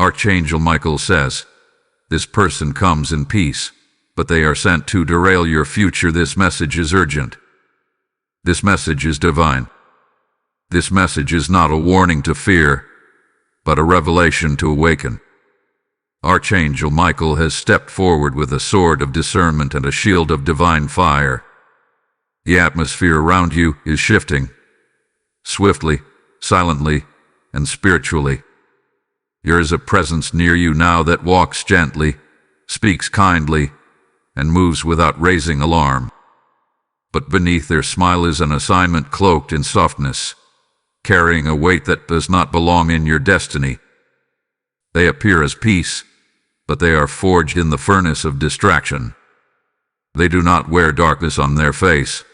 Archangel Michael says, "This person comes in peace, but they are sent to derail your future." This message is urgent. This message is divine. This message is not a warning to fear, but a revelation to awaken. Archangel Michael has stepped forward with a sword of discernment and a shield of divine fire. The atmosphere around you is shifting, swiftly, silently, and spiritually. There is a presence near you now that walks gently, speaks kindly, and moves without raising alarm. But beneath their smile is an assignment cloaked in softness, carrying a weight that does not belong in your destiny. They appear as peace, but they are forged in the furnace of distraction. They do not wear darkness on their face,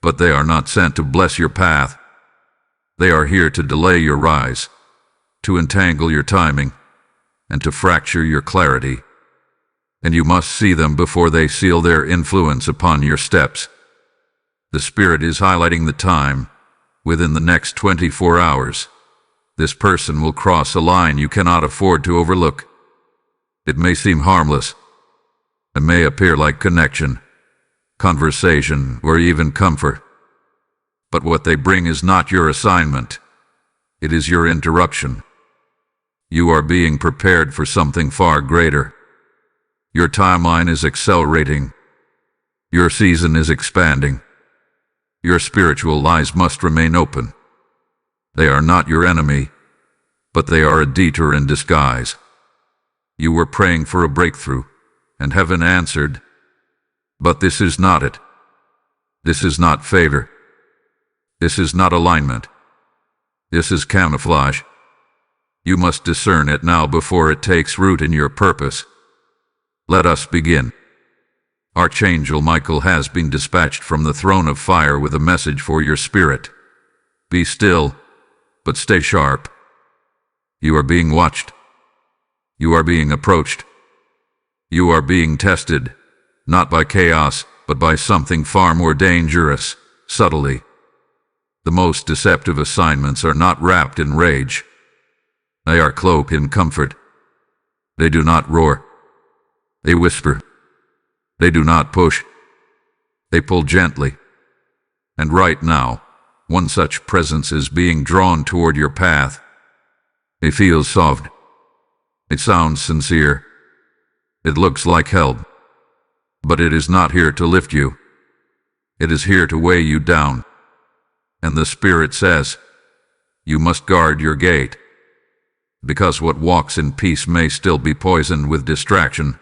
but they are not sent to bless your path. They are here to delay your rise, to entangle your timing, and to fracture your clarity. And you must see them before they seal their influence upon your steps. The Spirit is highlighting the time. Within the next 24 hours, this person will cross a line you cannot afford to overlook. It may seem harmless. It may appear like connection, conversation, or even comfort. But what they bring is not your assignment. It is your interruption. You are being prepared for something far greater. Your timeline is accelerating. Your season is expanding. Your spiritual eyes must remain open. They are not your enemy, but they are a detour in disguise. You were praying for a breakthrough, and heaven answered. But this is not it. This is not favor. This is not alignment. This is camouflage. You must discern it now before it takes root in your purpose. Let us begin. Archangel Michael has been dispatched from the throne of fire with a message for your spirit. Be still, but stay sharp. You are being watched. You are being approached. You are being tested, not by chaos, but by something far more dangerous, subtly. The most deceptive assignments are not wrapped in rage. They are cloaked in comfort. They do not roar. They whisper. They do not push. They pull gently. And right now, one such presence is being drawn toward your path. It feels soft. It sounds sincere. It looks like help. But it is not here to lift you. It is here to weigh you down. And the Spirit says, you must guard your gate. Because what walks in peace may still be poisoned with distraction.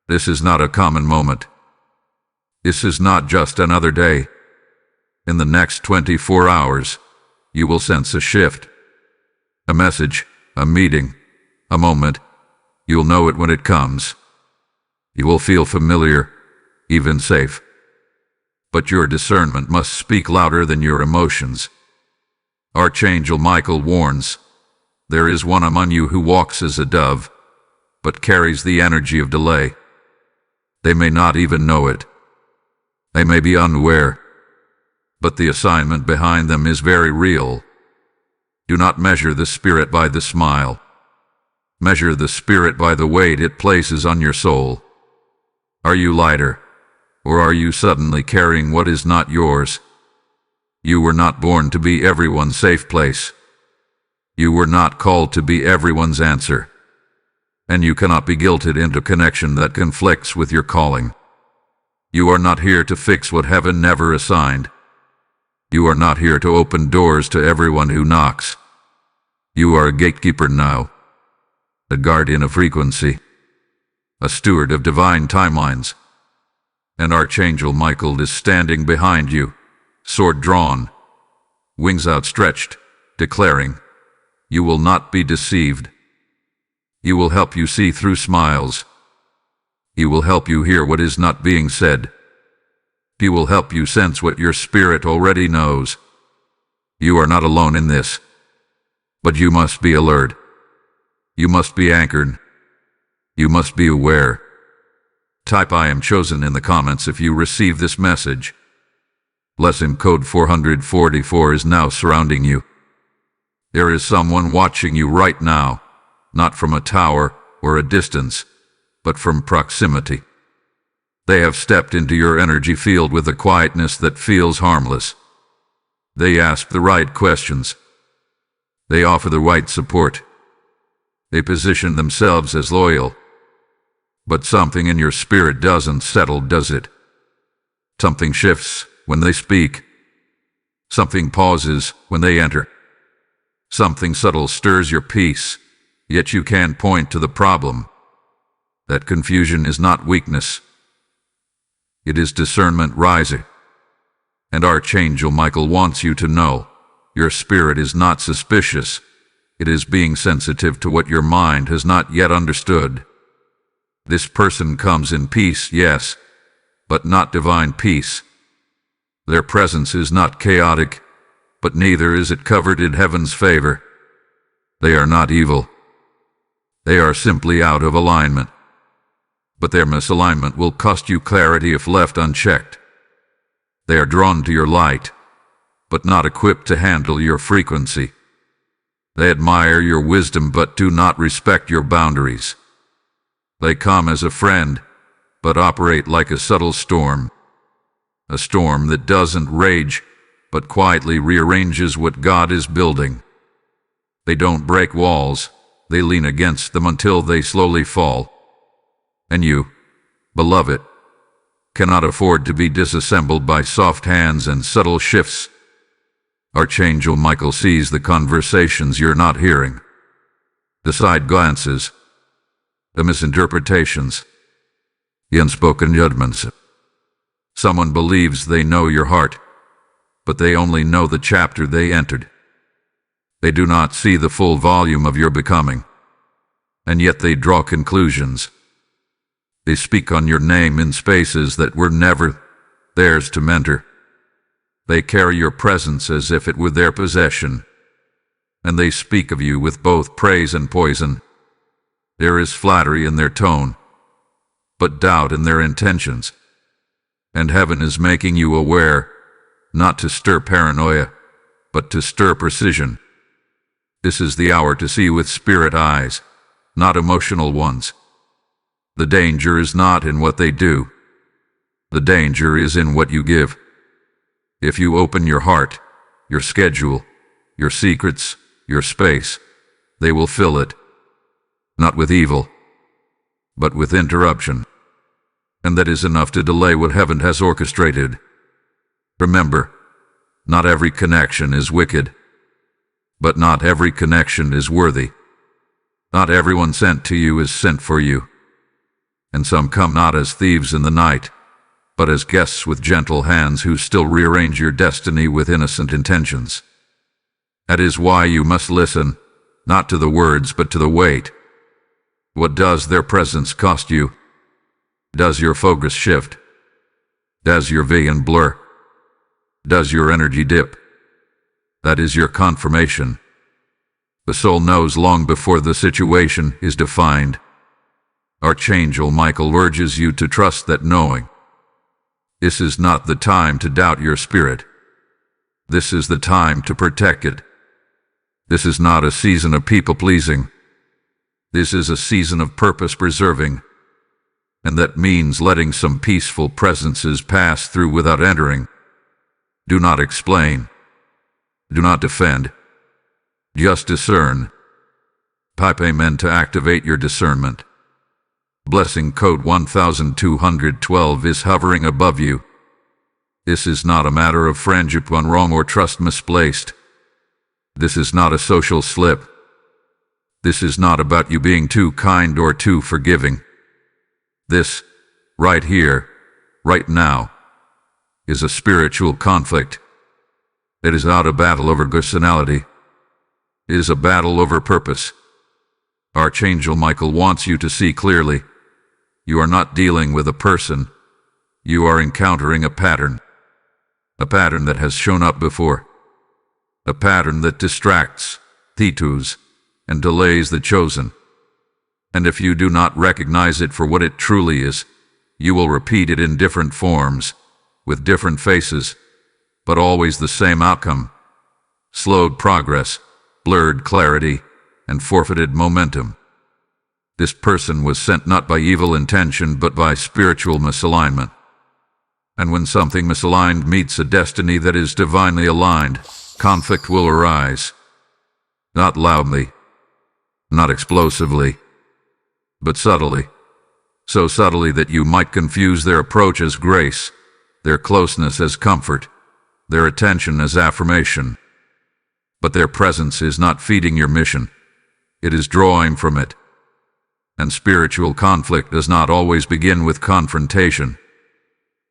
This is not a common moment. This is not just another day. In the next 24 hours, you will sense a shift. A message, a meeting, a moment. You'll know it when it comes. You will feel familiar, even safe. But your discernment must speak louder than your emotions. Archangel Michael warns, there is one among you who walks as a dove, but carries the energy of delay. They may not even know it. They may be unaware, but the assignment behind them is very real. Do not measure the Spirit by the smile. Measure the Spirit by the weight it places on your soul. Are you lighter, or are you suddenly carrying what is not yours? You were not born to be everyone's safe place. You were not called to be everyone's answer. And you cannot be guilted into connection that conflicts with your calling. You are not here to fix what heaven never assigned. You are not here to open doors to everyone who knocks. You are a gatekeeper now, a guardian of frequency, a steward of divine timelines. And Archangel Michael is standing behind you, sword drawn, wings outstretched, declaring, you will not be deceived. He will help you see through smiles. He will help you hear what is not being said. He will help you sense what your spirit already knows. You are not alone in this. But you must be alert. You must be anchored. You must be aware. Type I am chosen in the comments if you receive this message. Lesson code 444 is now surrounding you. There is someone watching you right now, not from a tower or a distance, but from proximity. They have stepped into your energy field with a quietness that feels harmless. They ask the right questions. They offer the right support. They position themselves as loyal. But something in your spirit doesn't settle, does it? Something shifts when they speak. Something pauses when they enter. Something subtle stirs your peace, yet you can't point to the problem. That confusion is not weakness. It is discernment rising. And Archangel Michael wants you to know, your spirit is not suspicious. It is being sensitive to what your mind has not yet understood. This person comes in peace, yes, but not divine peace. Their presence is not chaotic, but neither is it covered in heaven's favor. They are not evil. They are simply out of alignment. But their misalignment will cost you clarity if left unchecked. They are drawn to your light, but not equipped to handle your frequency. They admire your wisdom but do not respect your boundaries. They come as a friend, but operate like a subtle storm. A storm that doesn't rage, but quietly rearranges what God is building. They don't break walls, they lean against them until they slowly fall. And you, beloved, cannot afford to be disassembled by soft hands and subtle shifts. Archangel Michael sees the conversations you're not hearing, the side glances, the misinterpretations, the unspoken judgments. Someone believes they know your heart, but they only know the chapter they entered. They do not see the full volume of your becoming, and yet they draw conclusions. They speak on your name in spaces that were never theirs to mentor. They carry your presence as if it were their possession, and they speak of you with both praise and poison. There is flattery in their tone, but doubt in their intentions. And heaven is making you aware, not to stir paranoia, but to stir precision. This is the hour to see with spirit eyes, not emotional ones. The danger is not in what they do. The danger is in what you give. If you open your heart, your schedule, your secrets, your space, they will fill it, not with evil, but with interruption. And that is enough to delay what heaven has orchestrated. Remember, not every connection is wicked, but not every connection is worthy. Not everyone sent to you is sent for you. And some come not as thieves in the night, but as guests with gentle hands who still rearrange your destiny with innocent intentions. That is why you must listen, not to the words but to the weight. What does their presence cost you? Does your focus shift? Does your vision blur? Does your energy dip? That is your confirmation. The soul knows long before the situation is defined. Archangel Michael urges you to trust that knowing. This is not the time to doubt your spirit. This is the time to protect it. This is not a season of people-pleasing. This is a season of purpose-preserving. And that means letting some peaceful presences pass through without entering. Do not explain. Do not defend. Just discern. Type Amen to activate your discernment. Blessing code 1212 is hovering above you. This is not a matter of friendship gone wrong or trust misplaced. This is not a social slip. This is not about you being too kind or too forgiving. This, right here, right now, is a spiritual conflict. It is not a battle over personality. It is a battle over purpose. Archangel Michael wants you to see clearly. You are not dealing with a person. You are encountering a pattern. A pattern that has shown up before. A pattern that distracts, deters, and delays the chosen. And if you do not recognize it for what it truly is, you will repeat it in different forms, with different faces, but always the same outcome. Slowed progress, blurred clarity, and forfeited momentum. This person was sent not by evil intention but by spiritual misalignment. And when something misaligned meets a destiny that is divinely aligned, conflict will arise. Not loudly, not explosively, but subtly. So subtly that you might confuse their approach as grace, their closeness as comfort, their attention as affirmation. But their presence is not feeding your mission. It is drawing from it. And spiritual conflict does not always begin with confrontation.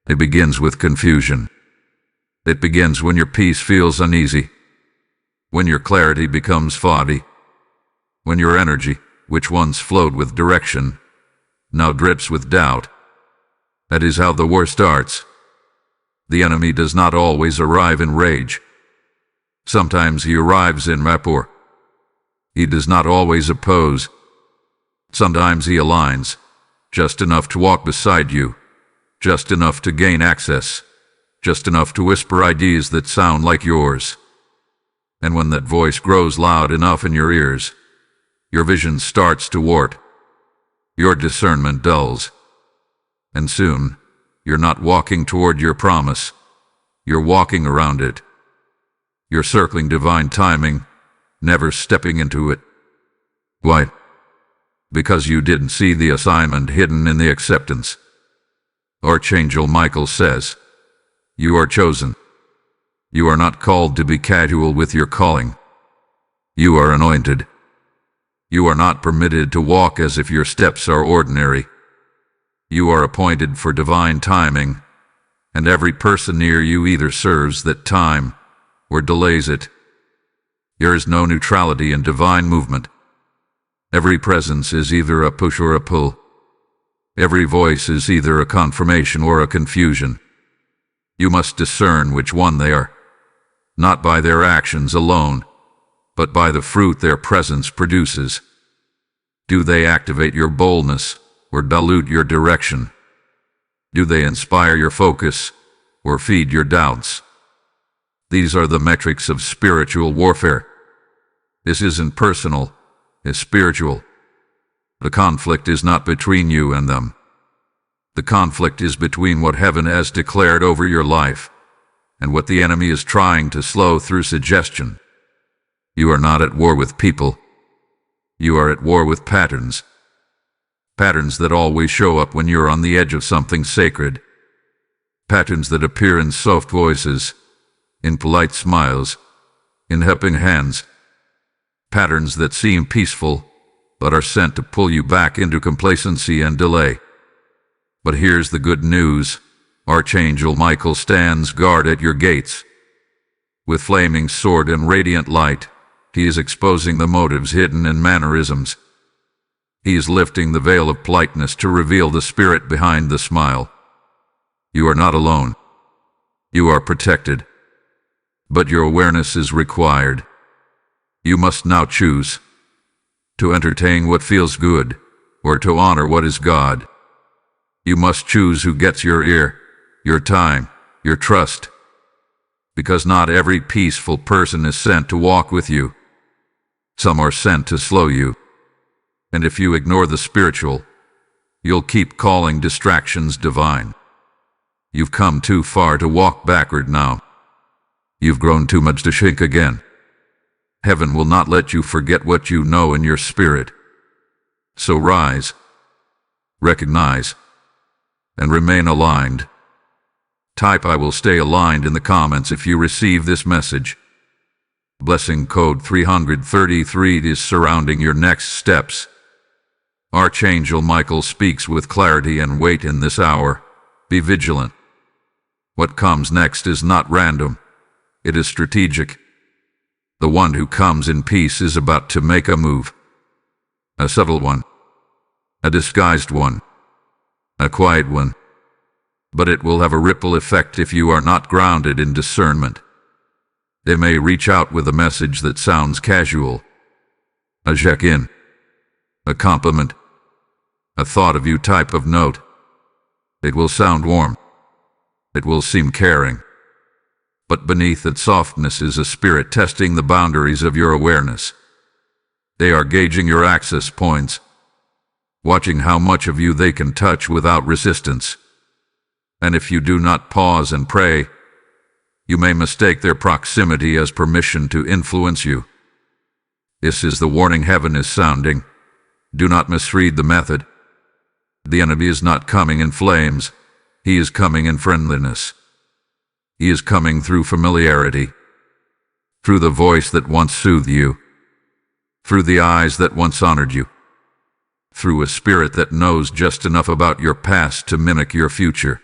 It begins with confusion. It begins when your peace feels uneasy, when your clarity becomes foggy, when your energy, which once flowed with direction, now drips with doubt. That is how the war starts. The enemy does not always arrive in rage. Sometimes he arrives in rapport. He does not always oppose. Sometimes he aligns, just enough to walk beside you, just enough to gain access, just enough to whisper ideas that sound like yours. And when that voice grows loud enough in your ears, your vision starts to wart. Your discernment dulls. And soon, you're not walking toward your promise. You're walking around it. You're circling divine timing, never stepping into it. Why? Because you didn't see the assignment hidden in the acceptance. Archangel Michael says, "You are chosen. You are not called to be casual with your calling. You are anointed. You are not permitted to walk as if your steps are ordinary. You are appointed for divine timing, and every person near you either serves that time or delays it. There is no neutrality in divine movement. Every presence is either a push or a pull. Every voice is either a confirmation or a confusion. You must discern which one they are, not by their actions alone, but by the fruit their presence produces. Do they activate your boldness or dilute your direction? Do they inspire your focus or feed your doubts? These are the metrics of spiritual warfare. This isn't personal, it's spiritual. The conflict is not between you and them. The conflict is between what heaven has declared over your life and what the enemy is trying to slow through suggestion. You are not at war with people. You are at war with patterns. Patterns that always show up when you're on the edge of something sacred. Patterns that appear in soft voices, in polite smiles, in helping hands. Patterns that seem peaceful, but are sent to pull you back into complacency and delay. But here's the good news. Archangel Michael stands guard at your gates. With flaming sword and radiant light, he is exposing the motives hidden in mannerisms. He is lifting the veil of politeness to reveal the spirit behind the smile. You are not alone. You are protected. But your awareness is required. You must now choose to entertain what feels good or to honor what is God. You must choose who gets your ear, your time, your trust. Because not every peaceful person is sent to walk with you. Some are sent to slow you. And if you ignore the spiritual, you'll keep calling distractions divine. You've come too far to walk backward now. You've grown too much to shrink again. Heaven will not let you forget what you know in your spirit. So rise, recognize, and remain aligned. Type "I will stay aligned" in the comments if you receive this message. Blessing code 333 is surrounding your next steps. Archangel Michael speaks with clarity and weight in this hour. Be vigilant. What comes next is not random. It is strategic. The one who comes in peace is about to make a move. A subtle one. A disguised one. A quiet one. But it will have a ripple effect if you are not grounded in discernment. They may reach out with a message that sounds casual. A check-in. A compliment. A thought of you type of note. It will sound warm. It will seem caring. But beneath that softness is a spirit testing the boundaries of your awareness. They are gauging your access points. watching how much of you they can touch without resistance. And if you do not pause and pray, you may mistake their proximity as permission to influence you. This is the warning heaven is sounding. Do not misread the method. The enemy is not coming in flames. He is coming in friendliness. He is coming through familiarity, through the voice that once soothed you, through the eyes that once honored you, through a spirit that knows just enough about your past to mimic your future.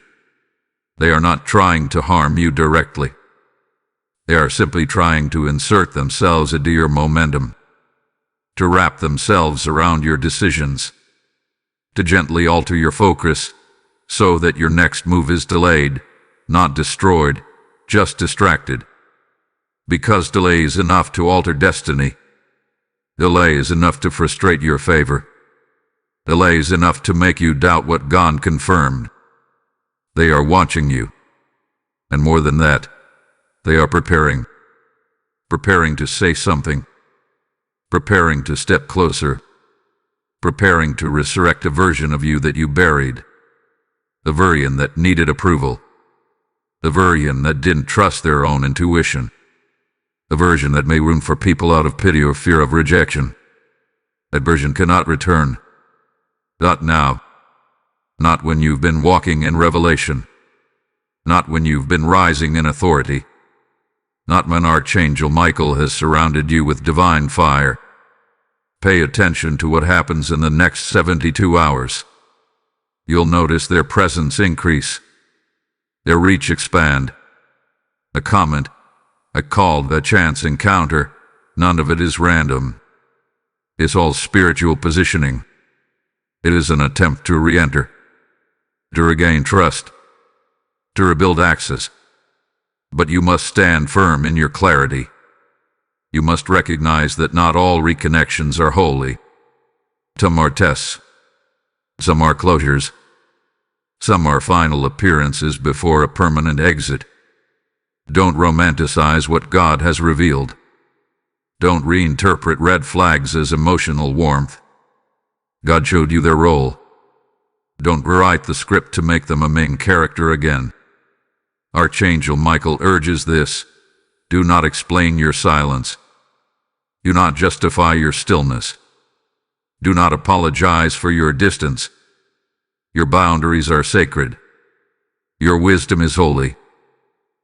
They are not trying to harm you directly. They are simply trying to insert themselves into your momentum, to wrap themselves around your decisions, to gently alter your focus so that your next move is delayed, not destroyed, just distracted. Because delay is enough to alter destiny. Delay is enough to frustrate your favor. Delay is enough to make you doubt what God confirmed. They are watching you. And more than that, they are preparing to say something, preparing to step closer, preparing to resurrect a version of you that you buried, the version that needed approval, the version that didn't trust their own intuition, the version that made room for people out of pity or fear of rejection. That version cannot return. Not now. Not when you've been walking in revelation. Not when you've been rising in authority. Not when Archangel Michael has surrounded you with divine fire. Pay attention to what happens in the next 72 hours. You'll notice their presence increase, their reach expand. A comment, a call, a chance encounter, none of it is random. It's all spiritual positioning. It is an attempt to re-enter, to regain trust, to rebuild access. But you must stand firm in your clarity. You must recognize that not all reconnections are holy. Some are tests. Some are closures. Some are final appearances before a permanent exit. Don't romanticize what God has revealed. Don't reinterpret red flags as emotional warmth. God showed you their role. Don't rewrite the script to make them a main character again. Archangel Michael urges this. Do not explain your silence. Do not justify your stillness. Do not apologize for your distance. Your boundaries are sacred. Your wisdom is holy.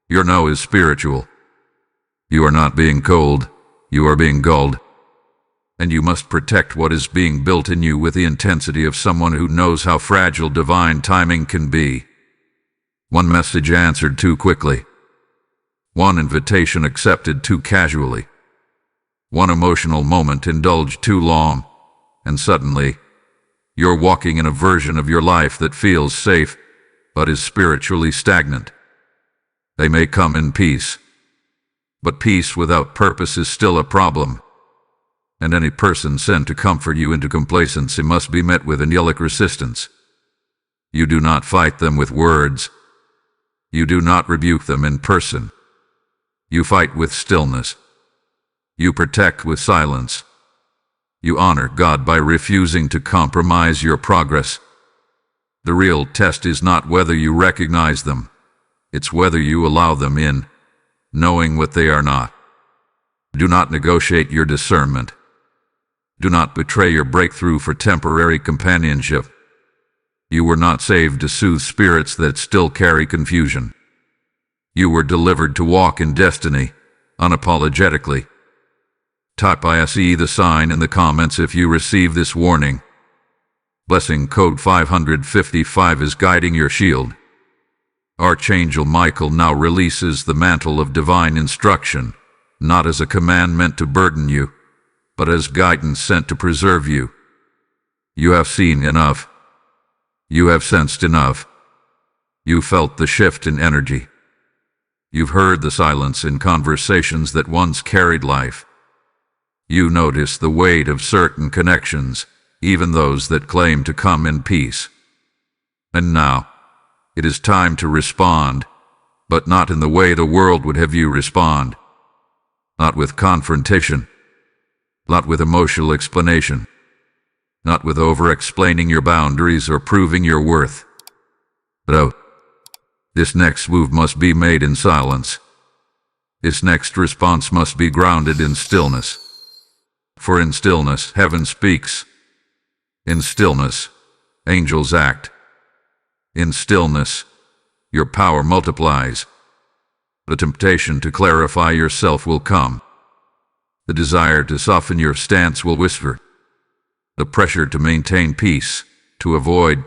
Your no is spiritual. You are not being cold. You are being gulled. And you must protect what is being built in you with the intensity of someone who knows how fragile divine timing can be. One message answered too quickly. One invitation accepted too casually. One emotional moment indulged too long. And suddenly, you're walking in a version of your life that feels safe, but is spiritually stagnant. They may come in peace, but peace without purpose is still a problem. And any person sent to comfort you into complacency must be met with angelic resistance. You do not fight them with words. You do not rebuke them in person. You fight with stillness. You protect with silence. You honor God by refusing to compromise your progress. The real test is not whether you recognize them. It's whether you allow them in, knowing what they are not. Do not negotiate your discernment. Do not betray your breakthrough for temporary companionship. You were not saved to soothe spirits that still carry confusion. You were delivered to walk in destiny, unapologetically. Type ISE the sign in the comments if you receive this warning. Blessing code 555 is guiding your shield. Archangel Michael now releases the mantle of divine instruction, not as a command meant to burden you, but as guidance sent to preserve you. You have seen enough. You have sensed enough. You felt the shift in energy. You've heard the silence in conversations that once carried life. You notice the weight of certain connections, even those that claim to come in peace. And now, it is time to respond, but not in the way the world would have you respond. Not with confrontation, not with emotional explanation, not with over-explaining your boundaries or proving your worth. But this next move must be made in silence. This next response must be grounded in stillness. For in stillness, heaven speaks. In stillness, angels act. In stillness, your power multiplies. The temptation to clarify yourself will come. The desire to soften your stance will whisper. The pressure to maintain peace, to avoid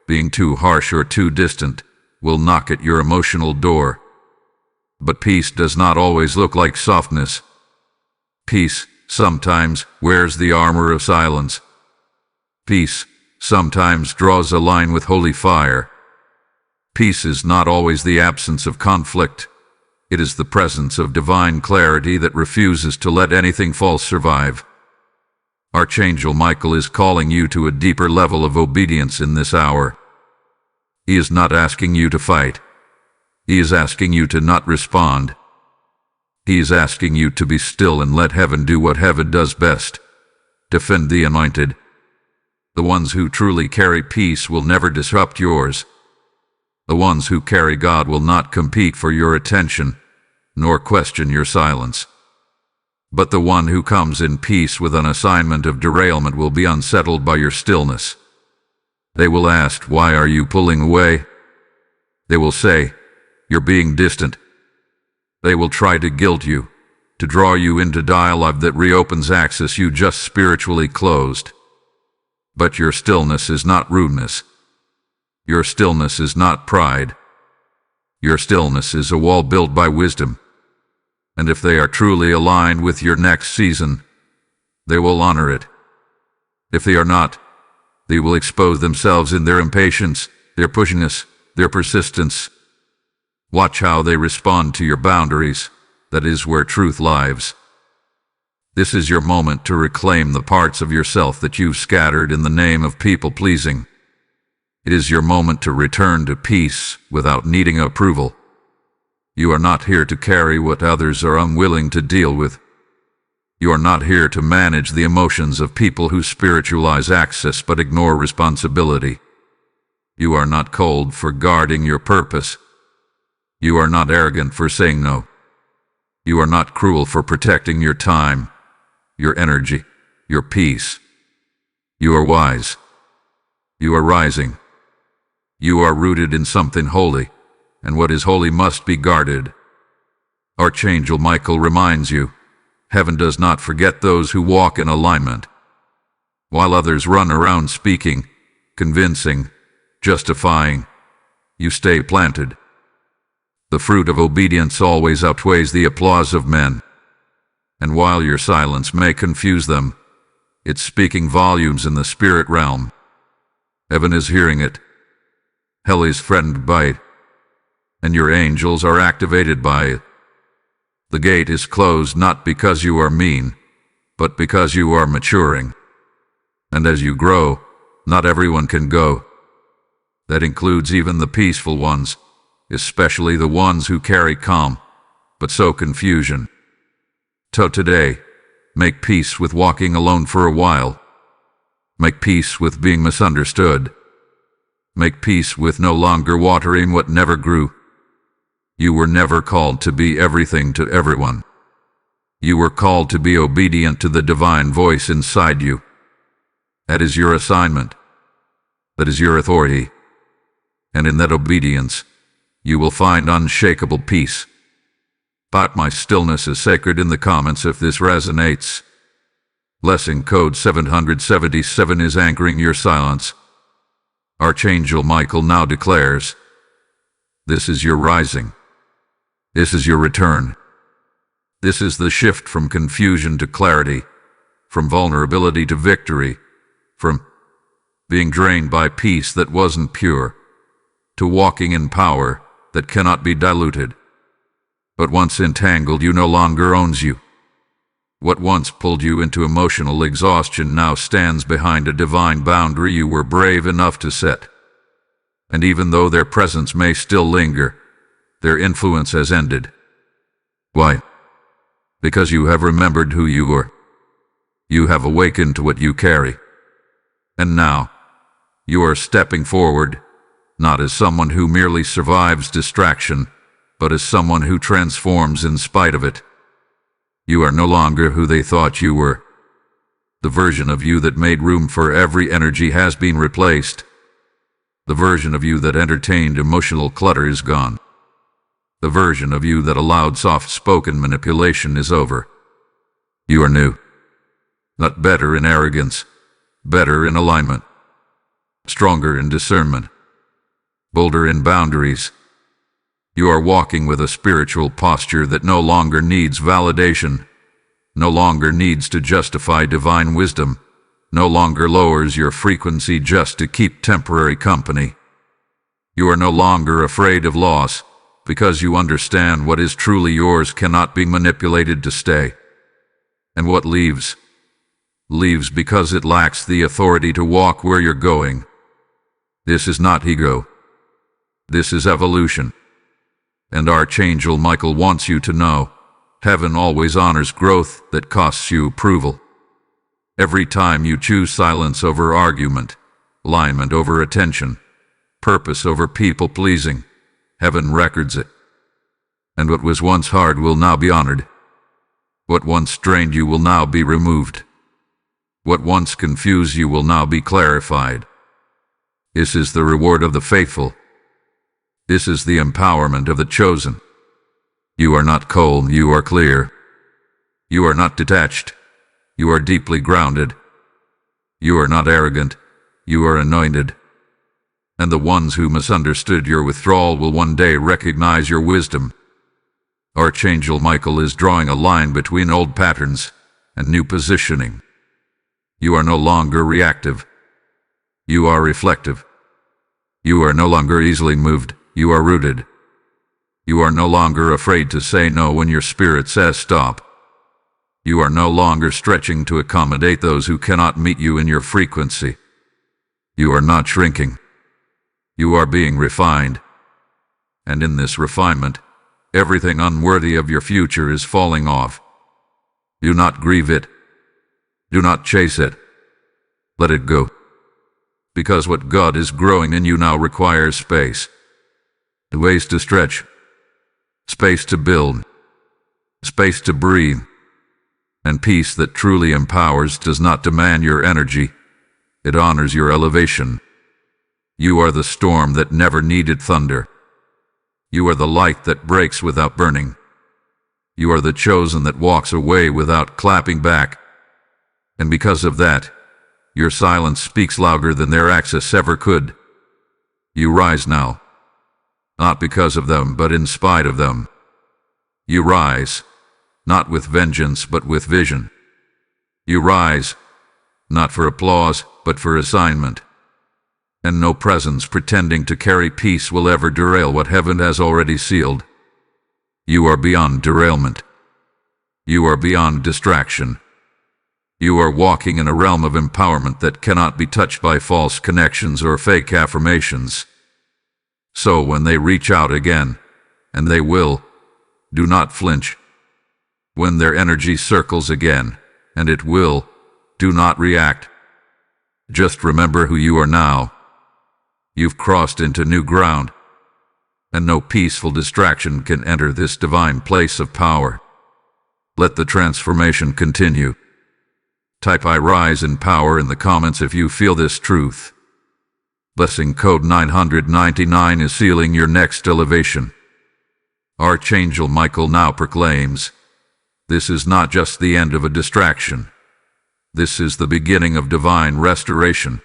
being too harsh or too distant, will knock at your emotional door. But peace does not always look like softness. Peace sometimes wears the armor of silence. Peace sometimes draws a line with holy fire. Peace is not always the absence of conflict. It is the presence of divine clarity that refuses to let anything false survive. Archangel Michael is calling you to a deeper level of obedience in this hour. He is not asking you to fight. He is asking you to not respond. He is asking you to be still and let heaven do what heaven does best. Defend the anointed. The ones who truly carry peace will never disrupt yours. The ones who carry God will not compete for your attention, nor question your silence. But the one who comes in peace with an assignment of derailment will be unsettled by your stillness. They will ask, "Why are you pulling away?" They will say, "You're being distant." They will try to guilt you, to draw you into dialogue that reopens access you just spiritually closed. But your stillness is not rudeness. Your stillness is not pride. Your stillness is a wall built by wisdom. And if they are truly aligned with your next season, they will honor it. If they are not, they will expose themselves in their impatience, their pushiness, their persistence. Watch how they respond to your boundaries. That is where truth lives. This is your moment to reclaim the parts of yourself that you've scattered in the name of people-pleasing. It is your moment to return to peace without needing approval. You are not here to carry what others are unwilling to deal with. You are not here to manage the emotions of people who spiritualize access but ignore responsibility. You are not cold for guarding your purpose. You are not arrogant for saying no. You are not cruel for protecting your time, your energy, your peace. You are wise. You are rising. You are rooted in something holy, and what is holy must be guarded. Archangel Michael reminds you, heaven does not forget those who walk in alignment. While others run around speaking, convincing, justifying, you stay planted. The fruit of obedience always outweighs the applause of men. And while your silence may confuse them, it's speaking volumes in the spirit realm. Heaven is hearing it. Hell is threatened by it. And your angels are activated by it. The gate is closed not because you are mean, but because you are maturing. And as you grow, not everyone can go. That includes even the peaceful ones, especially the ones who carry calm, but sow confusion. So today, make peace with walking alone for a while. Make peace with being misunderstood. Make peace with no longer watering what never grew. You were never called to be everything to everyone. You were called to be obedient to the divine voice inside you. That is your assignment. That is your authority. And in that obedience, you will find unshakable peace. But my stillness is sacred in the comments if this resonates. Blessing code 777 is anchoring your silence. Archangel Michael now declares, this is your rising. This is your return. This is the shift from confusion to clarity, from vulnerability to victory, from being drained by peace that wasn't pure, to walking in power that cannot be diluted. But once entangled, you no longer owns you. What once pulled you into emotional exhaustion now stands behind a divine boundary you were brave enough to set. And even though their presence may still linger, their influence has ended. Why? Because you have remembered who you were. You have awakened to what you carry. And now, you are stepping forward, not as someone who merely survives distraction, but as someone who transforms in spite of it. You are no longer who they thought you were. The version of you that made room for every energy has been replaced. The version of you that entertained emotional clutter is gone. The version of you that allowed soft-spoken manipulation is over. You are new. Not better in arrogance, better in alignment. Stronger in discernment. Bolder in boundaries. You are walking with a spiritual posture that no longer needs validation, no longer needs to justify divine wisdom, no longer lowers your frequency just to keep temporary company. You are no longer afraid of loss, because you understand what is truly yours cannot be manipulated to stay. And what leaves because it lacks the authority to walk where you're going. This is not ego. This is evolution. And Archangel Michael wants you to know, heaven always honors growth that costs you approval. Every time you choose silence over argument, alignment over attention, purpose over people-pleasing, heaven records it. And what was once hard will now be honored. What once strained you will now be removed. What once confused you will now be clarified. This is the reward of the faithful. This is the empowerment of the chosen. You are not cold, you are clear. You are not detached. You are deeply grounded. You are not arrogant. You are anointed. And the ones who misunderstood your withdrawal will one day recognize your wisdom. Archangel Michael is drawing a line between old patterns and new positioning. You are no longer reactive. You are reflective. You are no longer easily moved. You are rooted. You are no longer afraid to say no when your spirit says stop. You are no longer stretching to accommodate those who cannot meet you in your frequency. You are not shrinking. You are being refined. And in this refinement, everything unworthy of your future is falling off. Do not grieve it. Do not chase it. Let it go. Because what God is growing in you now requires space. Ways to stretch. Space to build. Space to breathe. And peace that truly empowers does not demand your energy. It honors your elevation. You are the storm that never needed thunder. You are the light that breaks without burning. You are the chosen that walks away without clapping back. And because of that, your silence speaks louder than their access ever could. You rise now. Not because of them, but in spite of them. You rise, not with vengeance, but with vision. You rise, not for applause, but for assignment. And no presence pretending to carry peace will ever derail what heaven has already sealed. You are beyond derailment. You are beyond distraction. You are walking in a realm of empowerment that cannot be touched by false connections or fake affirmations. So when they reach out again, and they will, do not flinch. When their energy circles again, and it will, do not react. Just remember who you are now. You've crossed into new ground, and no peaceful distraction can enter this divine place of power. Let the transformation continue. Type I rise in power in the comments if you feel this truth. Blessing code 999 is sealing your next elevation. Archangel Michael now proclaims, this is not just the end of a distraction. This is the beginning of divine restoration.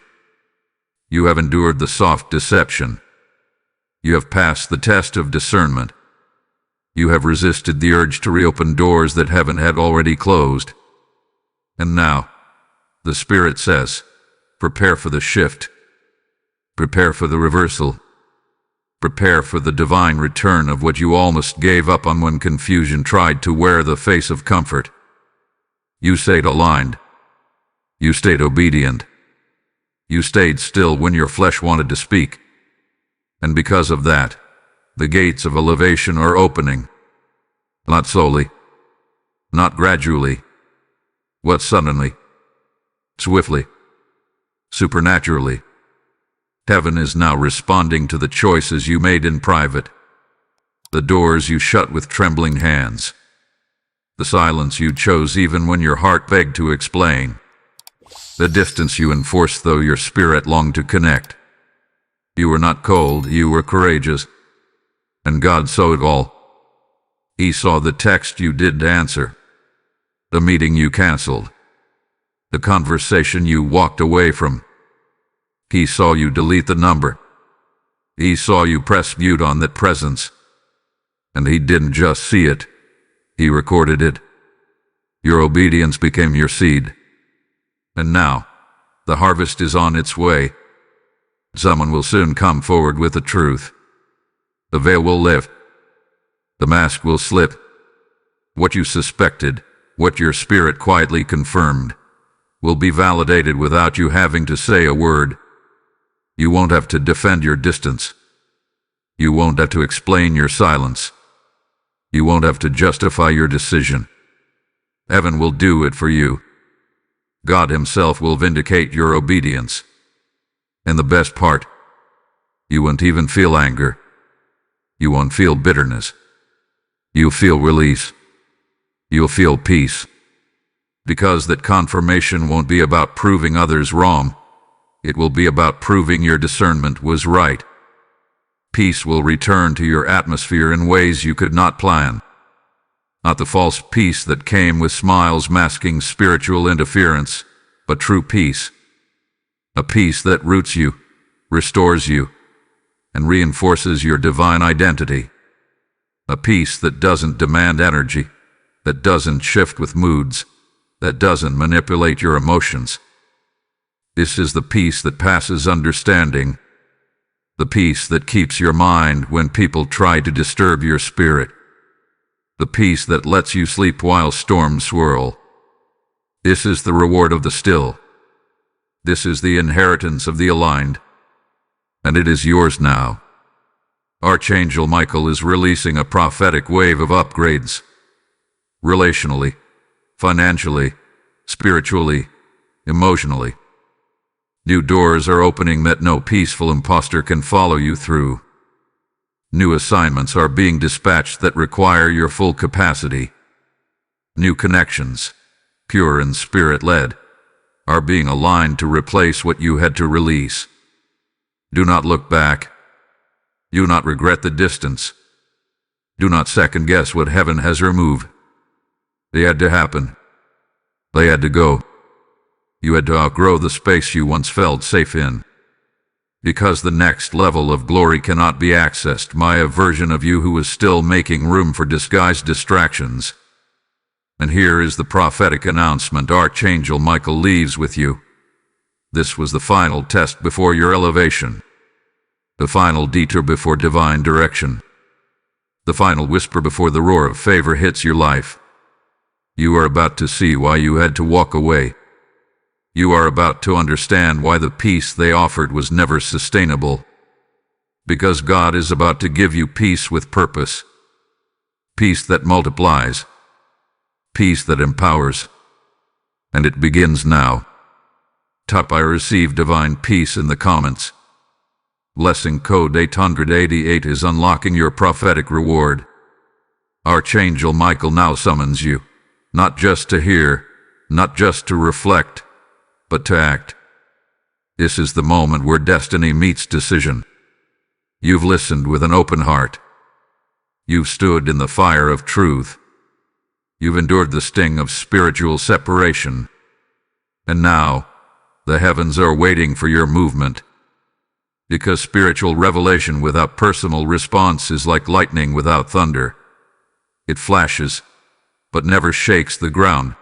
You have endured the soft deception. You have passed the test of discernment. You have resisted the urge to reopen doors that heaven had already closed. And now, the Spirit says, prepare for the shift. Prepare for the reversal. Prepare for the divine return of what you almost gave up on when confusion tried to wear the face of comfort. You stayed aligned. You stayed obedient. You stayed still when your flesh wanted to speak. And because of that, the gates of elevation are opening. Not slowly. Not gradually. But suddenly. Swiftly. supernaturally. Heaven is now responding to the choices you made in private, the doors you shut with trembling hands, the silence you chose even when your heart begged to explain, the distance you enforced though your spirit longed to connect. You were not cold, you were courageous, and God saw it all. He saw the text you didn't answer, the meeting you canceled, the conversation you walked away from. He saw you delete the number. He saw you press mute on that presence. And he didn't just see it, he recorded it. Your obedience became your seed. And now, the harvest is on its way. Someone will soon come forward with the truth. The veil will lift. The mask will slip. What you suspected, what your spirit quietly confirmed, will be validated without you having to say a word. You won't have to defend your distance. You won't have to explain your silence. You won't have to justify your decision. Heaven will do it for you. God himself will vindicate your obedience. And the best part, you won't even feel anger. You won't feel bitterness. You'll feel release. You'll feel peace. Because that confirmation won't be about proving others wrong. It will be about proving your discernment was right. Peace will return to your atmosphere in ways you could not plan. Not the false peace that came with smiles masking spiritual interference, but true peace. A peace that roots you, restores you, and reinforces your divine identity. A peace that doesn't demand energy, that doesn't shift with moods, that doesn't manipulate your emotions. This is the peace that passes understanding, the peace that keeps your mind when people try to disturb your spirit, the peace that lets you sleep while storms swirl. This is the reward of the still. This is the inheritance of the aligned, and it is yours now. Archangel Michael is releasing a prophetic wave of upgrades, relationally, financially, spiritually, emotionally. New doors are opening that no peaceful imposter can follow you through. New assignments are being dispatched that require your full capacity. New connections, pure and spirit-led, are being aligned to replace what you had to release. Do not look back. Do not regret the distance. Do not second-guess what heaven has removed. They had to happen. They had to go. You had to outgrow the space you once felt safe in. Because the next level of glory cannot be accessed by a version of you who is still making room for disguised distractions. And here is the prophetic announcement Archangel Michael leaves with you. This was the final test before your elevation. The final detour before divine direction. The final whisper before the roar of favor hits your life. You are about to see why you had to walk away. You are about to understand why the peace they offered was never sustainable. Because God is about to give you peace with purpose. Peace that multiplies. Peace that empowers. And it begins now. Type I receive divine peace in the comments. Blessing code 888 is unlocking your prophetic reward. Archangel Michael now summons you, not just to hear, not just to reflect, but to act. This is the moment where destiny meets decision. You've listened with an open heart. You've stood in the fire of truth. You've endured the sting of spiritual separation. And now, the heavens are waiting for your movement. Because spiritual revelation without personal response is like lightning without thunder. It flashes, but never shakes the ground.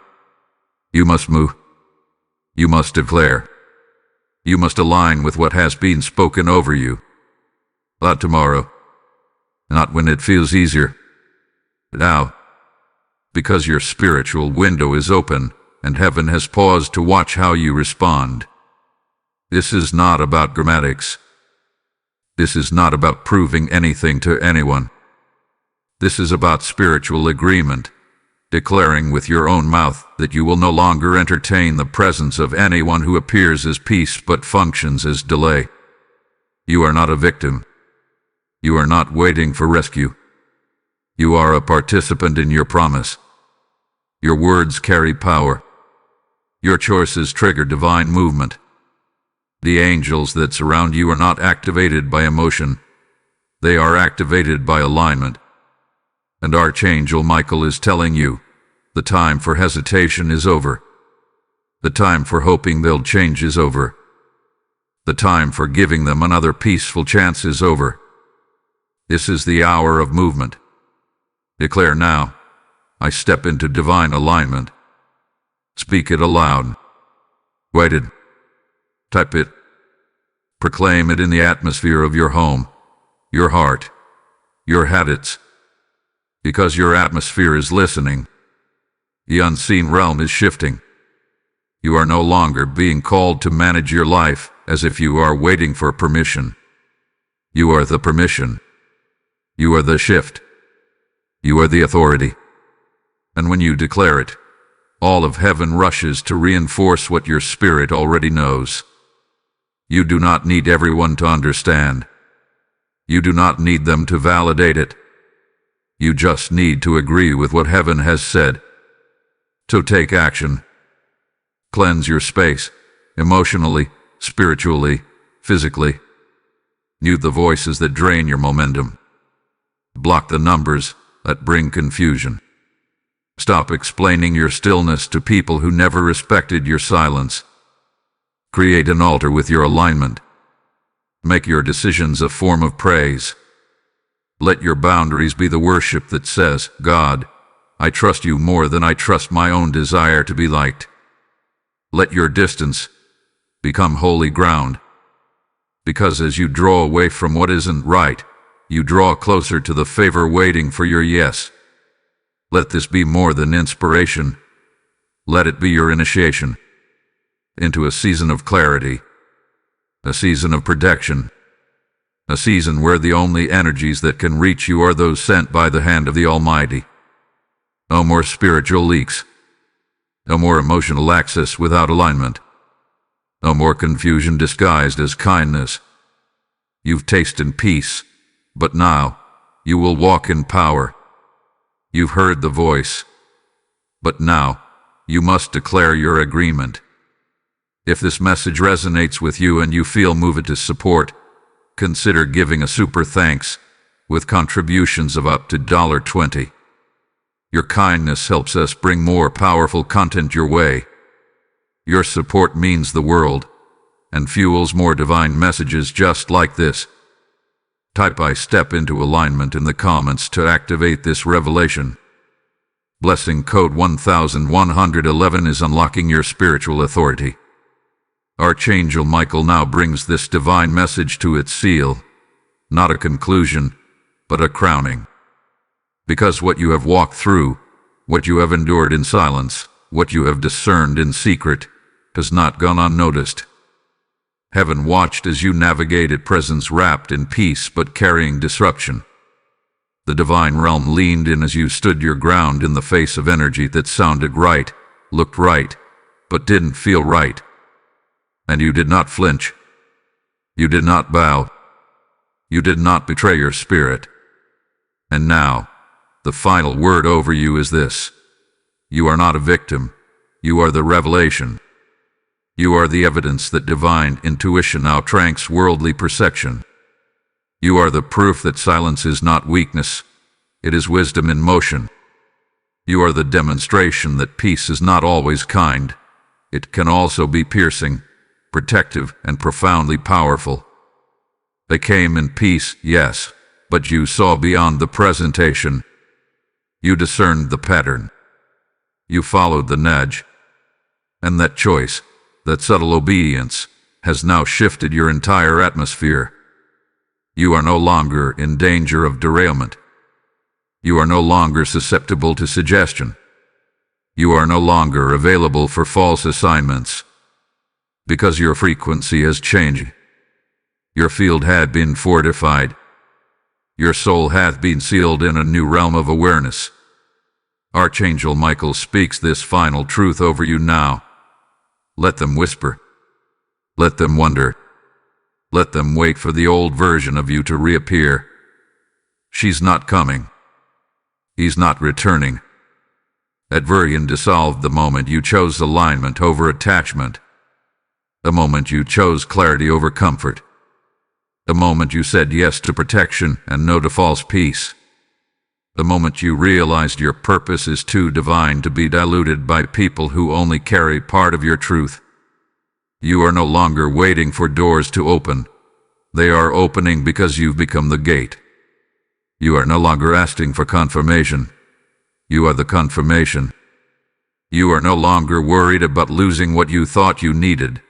You must move. You must declare. You must align with what has been spoken over you. Not tomorrow. Not when it feels easier. Now. Because your spiritual window is open, and heaven has paused to watch how you respond. This is not about grammatics. This is not about proving anything to anyone. This is about spiritual agreement, declaring with your own mouth that you will no longer entertain the presence of anyone who appears as peace but functions as delay. You are not a victim. You are not waiting for rescue. You are a participant in your promise. Your words carry power. Your choices trigger divine movement. The angels that surround you are not activated by emotion. They are activated by alignment. And Archangel Michael is telling you, the time for hesitation is over. The time for hoping they'll change is over. The time for giving them another peaceful chance is over. This is the hour of movement. Declare now, I step into divine alignment. Speak it aloud. Write it. Type it. Proclaim it in the atmosphere of your home, your heart, your habits. Because your atmosphere is listening. The unseen realm is shifting. You are no longer being called to manage your life as if you are waiting for permission. You are the permission. You are the shift. You are the authority. And when you declare it, all of heaven rushes to reinforce what your spirit already knows. You do not need everyone to understand. You do not need them to validate it. You just need to agree with what heaven has said. So take action. Cleanse your space, emotionally, spiritually, physically. Mute the voices that drain your momentum. Block the numbers that bring confusion. Stop explaining your stillness to people who never respected your silence. Create an altar with your alignment. Make your decisions a form of praise. Let your boundaries be the worship that says, God, I trust you more than I trust my own desire to be liked. Let your distance become holy ground. Because as you draw away from what isn't right, you draw closer to the favor waiting for your yes. Let this be more than inspiration. Let it be your initiation into a season of clarity, a season of protection, a season where the only energies that can reach you are those sent by the hand of the Almighty. No more spiritual leaks. No more emotional access without alignment. No more confusion disguised as kindness. You've tasted peace, but now you will walk in power. You've heard the voice, but now you must declare your agreement. If this message resonates with you and you feel moved to support, consider giving a super thanks with contributions of up to $20. Your kindness helps us bring more powerful content your way. Your support means the world and fuels more divine messages just like this. Type I step into alignment in the comments to activate this revelation. Blessing code 1111 is unlocking your spiritual authority. Archangel Michael now brings this divine message to its seal, not a conclusion, but a crowning. Because what you have walked through, what you have endured in silence, what you have discerned in secret, has not gone unnoticed. Heaven watched as you navigated presence wrapped in peace but carrying disruption. The divine realm leaned in as you stood your ground in the face of energy that sounded right, looked right, but didn't feel right. And you did not flinch. You did not bow. You did not betray your spirit. And now, the final word over you is this. You are not a victim. You are the revelation. You are the evidence that divine intuition outranks worldly perception. You are the proof that silence is not weakness. It is wisdom in motion. You are the demonstration that peace is not always kind. It can also be piercing, protective, and profoundly powerful. They came in peace, yes, but you saw beyond the presentation. You discerned the pattern. You followed the nudge. And that choice, that subtle obedience, has now shifted your entire atmosphere. You are no longer in danger of derailment. You are no longer susceptible to suggestion. You are no longer available for false assignments. Because your frequency has changed. Your field had been fortified. Your soul hath been sealed in a new realm of awareness. Archangel Michael speaks this final truth over you now. Let them whisper. Let them wonder. Let them wait for the old version of you to reappear. She's not coming. He's not returning. Adversion dissolved the moment you chose alignment over attachment. The moment you chose clarity over comfort. The moment you said yes to protection and no to false peace. The moment you realized your purpose is too divine to be diluted by people who only carry part of your truth. You are no longer waiting for doors to open. They are opening because you've become the gate. You are no longer asking for confirmation. You are the confirmation. You are no longer worried about losing what you thought you needed,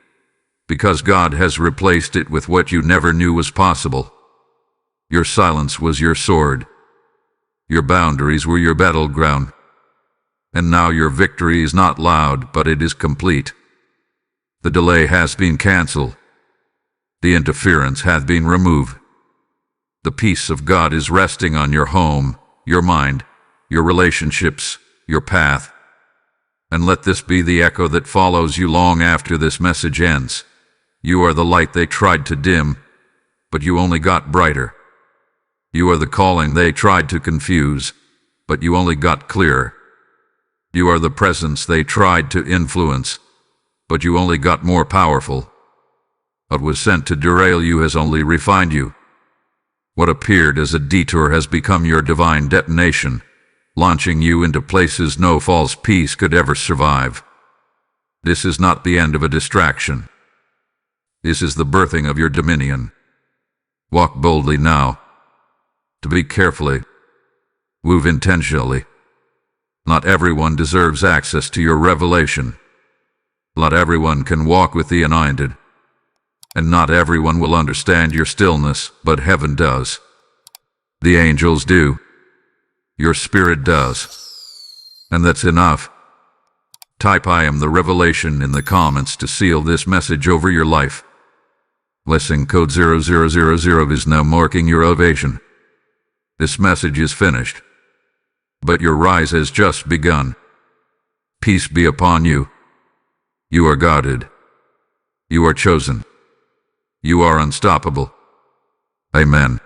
because God has replaced it with what you never knew was possible. Your silence was your sword. Your boundaries were your battleground. And now your victory is not loud, but it is complete. The delay has been cancelled. The interference hath been removed. The peace of God is resting on your home, your mind, your relationships, your path. And let this be the echo that follows you long after this message ends. You are the light they tried to dim, but you only got brighter. You are the calling they tried to confuse, but you only got clearer. You are the presence they tried to influence, but you only got more powerful. What was sent to derail you has only refined you. What appeared as a detour has become your divine detonation, launching you into places no false peace could ever survive. This is not the end of a distraction. This is the birthing of your dominion. Walk boldly now. To be carefully. Move intentionally. Not everyone deserves access to your revelation. Not everyone can walk with the anointed. And not everyone will understand your stillness, but heaven does. The angels do. Your spirit does. And that's enough. Type "I am the revelation" in the comments to seal this message over your life. Blessing code 0000 is now marking your elevation. This message is finished. But your rise has just begun. Peace be upon you. You are guarded. You are chosen. You are unstoppable. Amen.